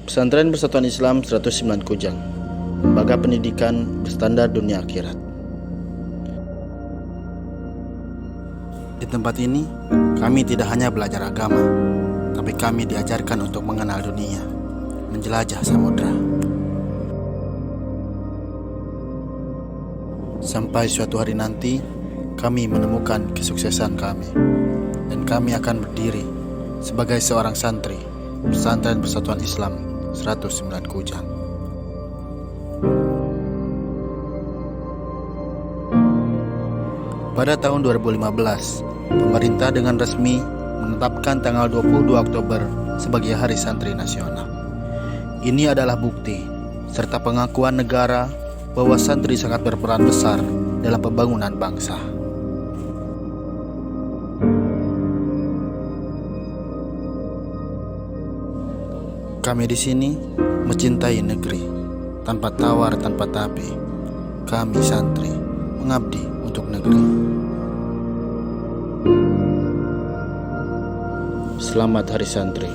Pesantren Persatuan Islam 109 Kujang, lembaga pendidikan berstandar dunia akhirat. Di tempat ini, kami tidak hanya belajar agama, tapi kami diajarkan untuk mengenal dunia, menjelajah samudra. Sampai suatu hari nanti, kami menemukan kesuksesan kami, dan kami akan berdiri sebagai seorang santri Pesantren Persatuan Islam 109 Kujang. Pada tahun 2015, pemerintah dengan resmi menetapkan tanggal 22 Oktober sebagai Hari Santri Nasional. Ini adalah bukti serta pengakuan negara bahwa santri sangat berperan besar dalam pembangunan bangsa. Kami di sini mencintai negeri, tanpa tawar tanpa tapi. Kami santri mengabdi untuk negeri. Selamat Hari Santri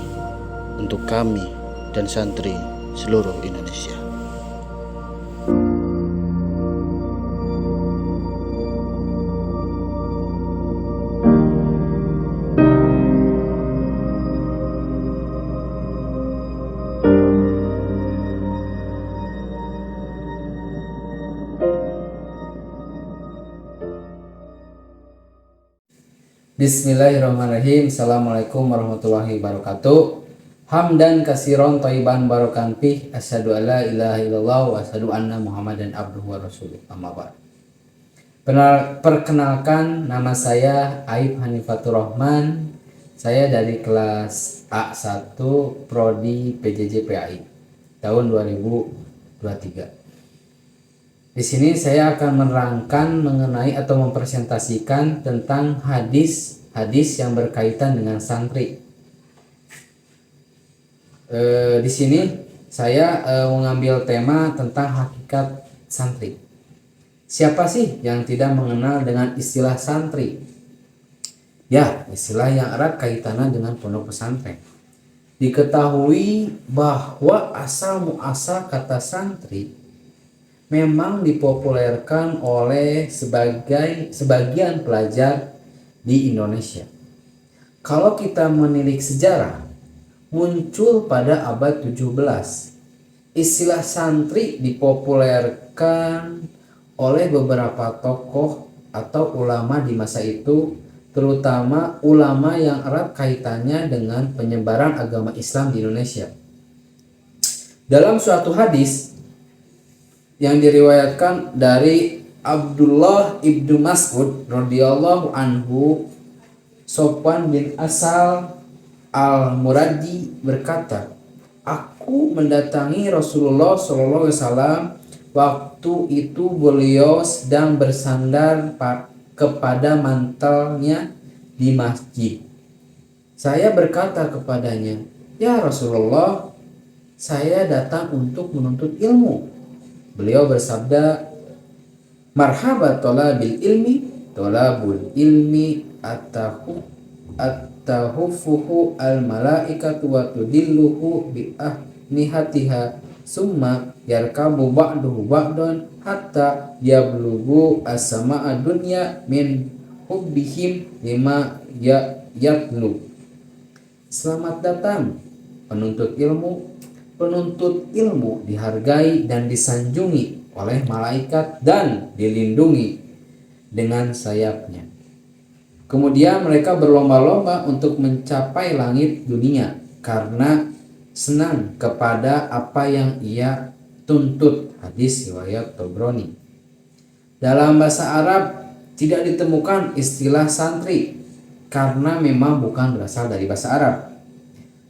untuk kami dan santri seluruh Indonesia. Bismillahirrahmanirrahim. Assalamualaikum warahmatullahi wabarakatuh. Hamdan kasiron thayyiban barakan fih. Asyhadu alla ilaha illallah wa asyhadu anna Muhammadan abduhu wa rasuluh. Amma ba'd. Perkenalkan, nama saya Aib Hanifatur Rahman. Saya dari kelas A1 Prodi PJJ PAI tahun 2023. Di sini saya akan menerangkan mengenai atau mempresentasikan tentang hadis yang berkaitan dengan santri. Di sini saya mengambil tema tentang hakikat santri. Siapa sih yang tidak mengenal dengan istilah santri? Ya, istilah yang erat kaitannya dengan pondok pesantren. Diketahui bahwa asal muasal kata santri memang dipopulerkan oleh sebagian pelajar di Indonesia. Kalau kita menilik sejarah, muncul pada abad 17. Istilah santri dipopulerkan oleh beberapa tokoh atau ulama di masa itu, terutama ulama yang erat kaitannya dengan penyebaran agama Islam di Indonesia. Dalam suatu hadis yang diriwayatkan dari Abdullah ibnu Mas'ud radhiyallahu anhu, Sofwan bin Asal al-Muradi berkata, "Aku mendatangi Rasulullah SAW waktu itu beliau sedang bersandar kepada mantelnya di masjid. Saya berkata kepadanya, 'Ya Rasulullah, saya datang untuk menuntut ilmu.' Beliau bersabda, 'Marhaba talabil ilmi, talabul ilmi atahufuhu al malaikatu wa tudilluhu bi ahnihatiha summa yarkabu ba'duhu ba'dan hatta yablughu as-sama'a dunya min hubbihim lima yatlu.' Selamat datang penuntut ilmu. Penuntut ilmu dihargai dan disanjungi oleh malaikat dan dilindungi dengan sayapnya. Kemudian mereka berlomba-lomba untuk mencapai langit dunia karena senang kepada apa yang ia tuntut. Hadis riwayat Tabrani. Dalam bahasa Arab tidak ditemukan istilah santri karena memang bukan berasal dari bahasa Arab.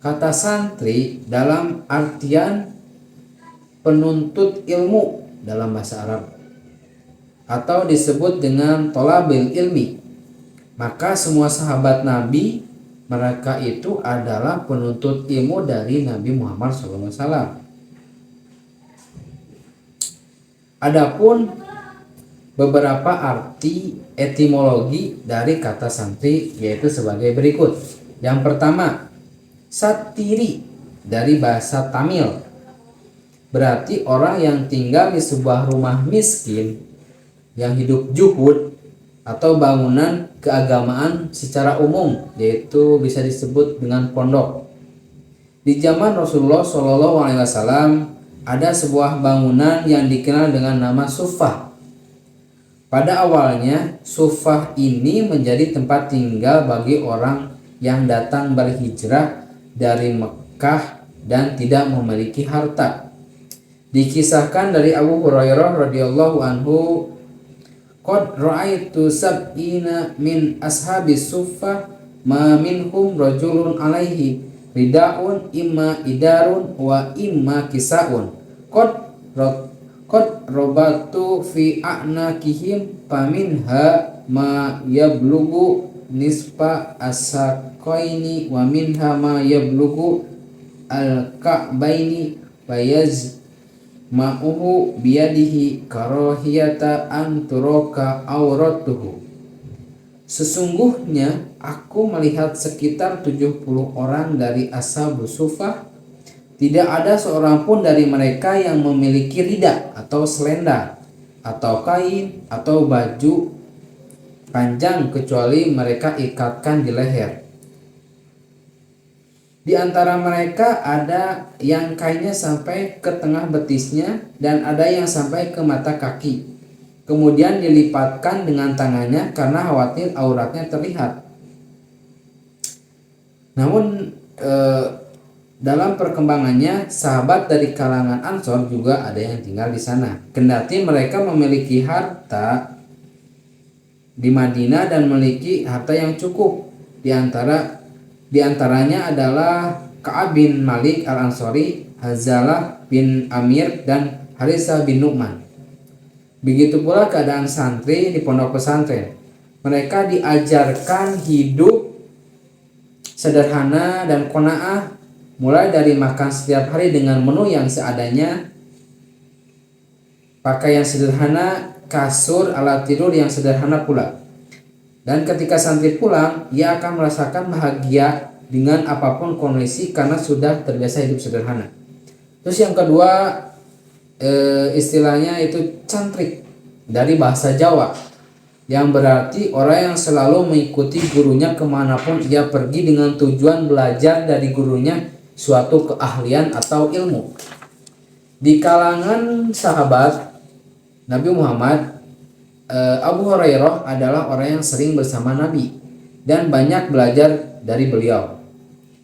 Kata santri dalam artian penuntut ilmu dalam bahasa Arab, atau disebut dengan tolabil ilmi. Maka semua sahabat Nabi, mereka itu adalah penuntut ilmu dari Nabi Muhammad SAW. Adapun beberapa arti etimologi dari kata santri yaitu sebagai berikut. Yang pertama, satiri dari bahasa Tamil. Berarti orang yang tinggal di sebuah rumah miskin yang hidup juhud atau bangunan keagamaan secara umum, yaitu bisa disebut dengan pondok. Di zaman Rasulullah SAW ada sebuah bangunan yang dikenal dengan nama Sufah. Pada awalnya, Sufah ini menjadi tempat tinggal bagi orang yang datang berhijrah dari Mekah dan tidak memiliki harta. Dikisahkan dari Abu Hurairah radhiyallahu anhu, qad ra'aitu sab'ina min ashabis suffah ma minhum rajulun alaihi ridaun imma idarun wa imma kisaun qad robatu fi a'nakihim paminha ma yablugu nisfa asaqaini wa minha ma yablugu al-ka'baini bayaz ma'uhu biyadihi karahiyata an turaka auratuhu. Sesungguhnya aku melihat sekitar 70 orang dari ashabus sufah. Tidak ada seorang pun dari mereka yang memiliki rida atau selendang atau kain atau baju panjang kecuali mereka ikatkan di leher. Di antara mereka ada yang kainnya sampai ke tengah betisnya dan ada yang sampai ke mata kaki. Kemudian dilipatkan dengan tangannya karena khawatir auratnya terlihat. Namun dalam perkembangannya, sahabat dari kalangan Ansor juga ada yang tinggal di sana. Kendati mereka memiliki harta di Madinah dan memiliki harta yang cukup. Di antaranya adalah Ka'ab bin Malik al-Ansori, Hazalah bin Amir, dan Harisah bin Nu'man. Begitu pula keadaan santri di pondok pesantren. Mereka diajarkan hidup sederhana dan qanaah, mulai dari makan setiap hari dengan menu yang seadanya, pakaian sederhana, kasur, alat tidur yang sederhana pula. Dan ketika santri pulang, ia akan merasakan bahagia dengan apapun kondisi karena sudah terbiasa hidup sederhana. Terus yang kedua, istilahnya itu cantrik, dari bahasa Jawa, yang berarti orang yang selalu mengikuti gurunya kemanapun ia pergi dengan tujuan belajar dari gurunya suatu keahlian atau ilmu. Di kalangan sahabat Nabi Muhammad, Abu Hurairah adalah orang yang sering bersama Nabi dan banyak belajar dari beliau.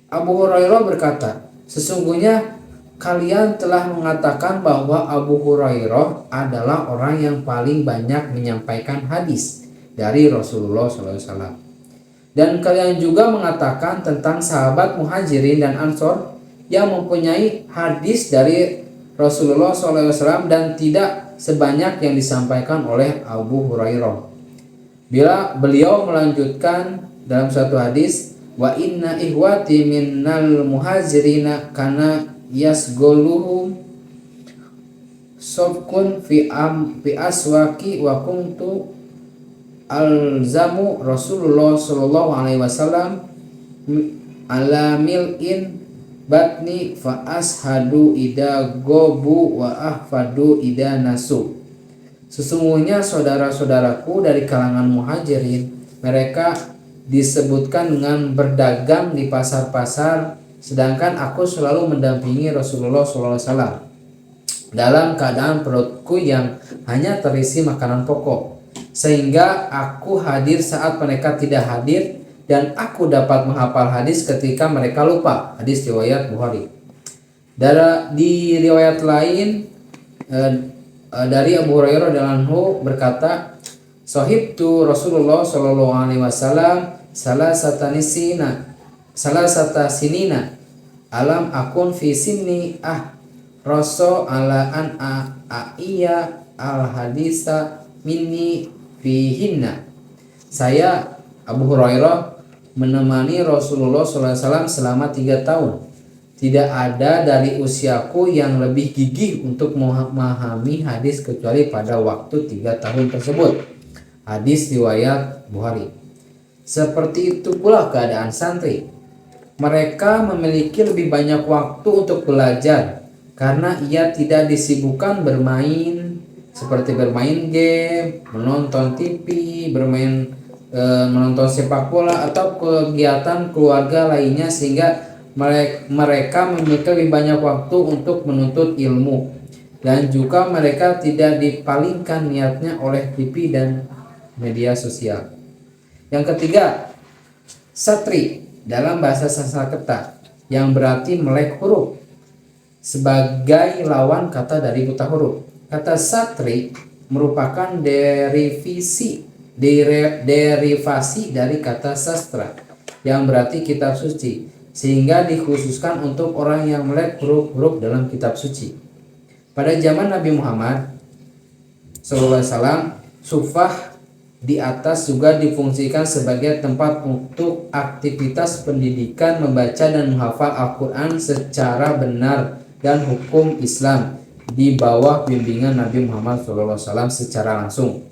Abu Hurairah berkata, sesungguhnya kalian telah mengatakan bahwa Abu Hurairah adalah orang yang paling banyak menyampaikan hadis dari Rasulullah SAW. Dan kalian juga mengatakan tentang sahabat Muhajirin dan Ansor yang mempunyai hadis dari Rasulullah SAW dan tidak sebanyak yang disampaikan oleh Abu Hurairah. Bila beliau melanjutkan dalam satu hadis, wa inna ihwati minnal muhajirina kana yasgoluhum sobkun fi aswaki wa kuntu alzamu Rasulullah sallallahu alaihi wasallam ala mil'in batni fa ashadu ida gobu wa ahfadu ida nasu. Sesungguhnya saudara-saudaraku dari kalangan muhajirin, mereka disebutkan dengan berdagang di pasar-pasar, sedangkan aku selalu mendampingi Rasulullah SAW dalam keadaan perutku yang hanya terisi makanan pokok, sehingga aku hadir saat mereka tidak hadir dan aku dapat menghafal hadis ketika mereka lupa. Hadis riwayat Bukhari. Di riwayat lain dari Abu Hurairah radhiyallahu berkata, "Sahibtu Rasulullah sallallahu alaihi wasallam salasata sinina alam akun fi sinni raso ala an aiya al hadisa minni fihinna." Saya Abu Hurairah menemani Rasulullah SAW selama 3 tahun. Tidak ada dari usiaku yang lebih gigih untuk memahami hadis kecuali pada waktu 3 tahun tersebut. Hadis riwayat Bukhari. Seperti itu pula keadaan santri. Mereka memiliki lebih banyak waktu untuk belajar karena ia tidak disibukkan bermain seperti bermain game, menonton TV, menonton sepak bola atau kegiatan keluarga lainnya, sehingga mereka memiliki lebih banyak waktu untuk menuntut ilmu, dan juga mereka tidak dipalingkan niatnya oleh TV dan media sosial. Yang ketiga, satri dalam bahasa Sanskerta yang berarti melek huruf sebagai lawan kata dari buta huruf. Kata satri merupakan derivasi dari kata sastra yang berarti kitab suci, sehingga dikhususkan untuk orang yang melek huruf-huruf dalam kitab suci. Pada zaman Nabi Muhammad SAW, sufah di atas juga difungsikan sebagai tempat untuk aktivitas pendidikan, membaca dan menghafal Al-Quran secara benar dan hukum Islam di bawah bimbingan Nabi Muhammad SAW secara langsung.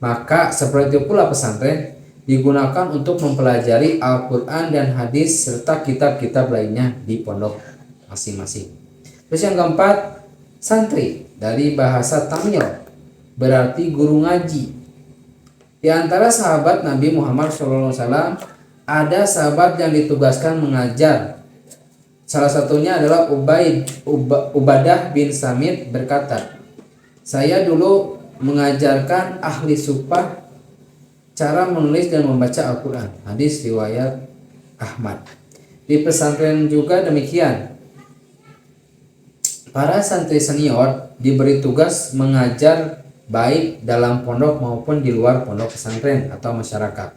Maka seperti pula pesantren digunakan untuk mempelajari Al-Quran dan hadis serta kitab-kitab lainnya di pondok masing-masing. Terus yang keempat, santri dari bahasa Tamil berarti guru ngaji. Di antara sahabat Nabi Muhammad SAW ada sahabat yang ditugaskan mengajar. Salah satunya adalah Ubadah bin Samit berkata, "Saya dulu mengajarkan ahli sufah cara menulis dan membaca Al-Quran." Hadis riwayat Ahmad. Di pesantren juga demikian. Para santri senior diberi tugas mengajar baik dalam pondok maupun di luar pondok pesantren atau masyarakat.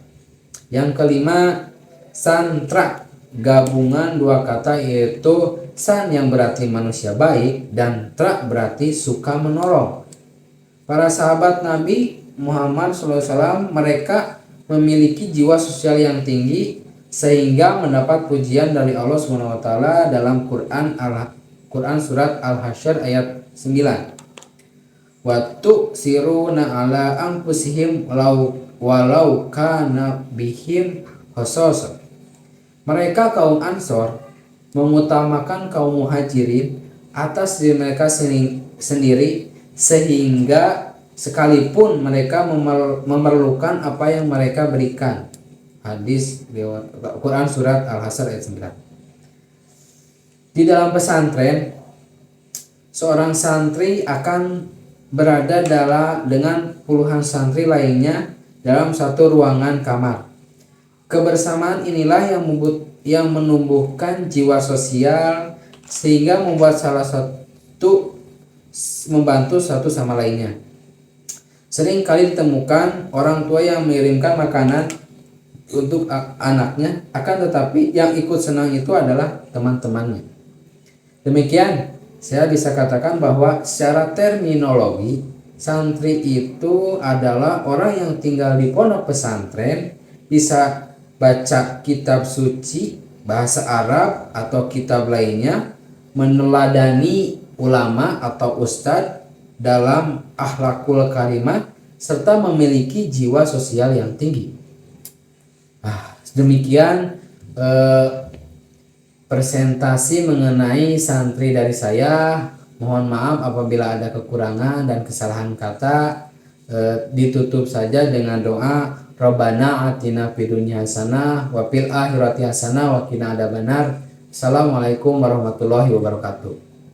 Yang kelima, santra, gabungan dua kata yaitu san yang berarti manusia baik dan tra berarti suka menolong. Para sahabat Nabi Muhammad SAW mereka memiliki jiwa sosial yang tinggi sehingga mendapat pujian dari Allah SWT dalam Quran surat Al-Hasyr ayat 9. Waktu siruna ala anfusihim walau kana bihim khassasah. Mereka kaum Ansor mengutamakan kaum Muhajirin atas diri mereka sendiri, sehingga sekalipun mereka memerlukan apa yang mereka berikan. Hadis Quran surat Al-Hasyr ayat 9. Di dalam pesantren, seorang santri akan berada dengan puluhan santri lainnya dalam satu ruangan kamar. Kebersamaan inilah yang menumbuhkan jiwa sosial sehingga membuat salah satu membantu satu sama lainnya. Sering kali ditemukan orang tua yang mengirimkan makanan untuk anaknya, akan tetapi yang ikut senang itu adalah teman-temannya. Demikian, saya bisa katakan bahwa secara terminologi, santri itu adalah orang yang tinggal di pondok pesantren, bisa baca kitab suci, bahasa Arab atau kitab lainnya, meneladani ulama atau ustadz dalam akhlakul karimah, serta memiliki jiwa sosial yang tinggi. Demikian presentasi mengenai santri dari saya. Mohon maaf apabila ada kekurangan dan kesalahan kata. Ditutup saja dengan doa, Rabbana atina fid dunya hasanah wa fil akhirati hasanah wa qina adzabannar. Assalamualaikum warahmatullahi wabarakatuh.